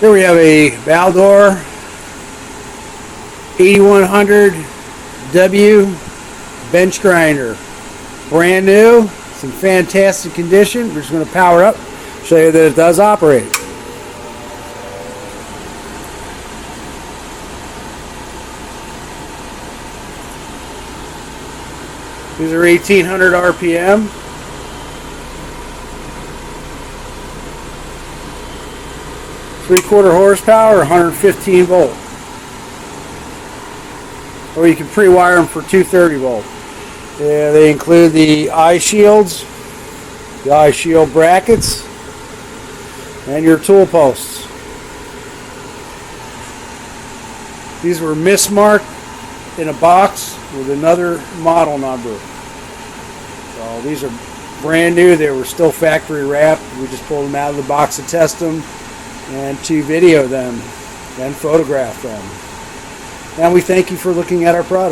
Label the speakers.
Speaker 1: Here we have a BALDOR 8100W bench grinder. Brand new. It's in fantastic condition. We're just going to power up, show you that it does operate. These are 1800 RPM. Three-quarter horsepower, 115 volt. Or you can pre-wire them for 230 volt. They include the eye shields, the eye shield brackets, and your tool posts. These were mismarked in a box with another model number. So these are brand new. They were still factory wrapped. We just pulled them out of the box to test them and to video them and photograph them. And we thank you for looking at our product.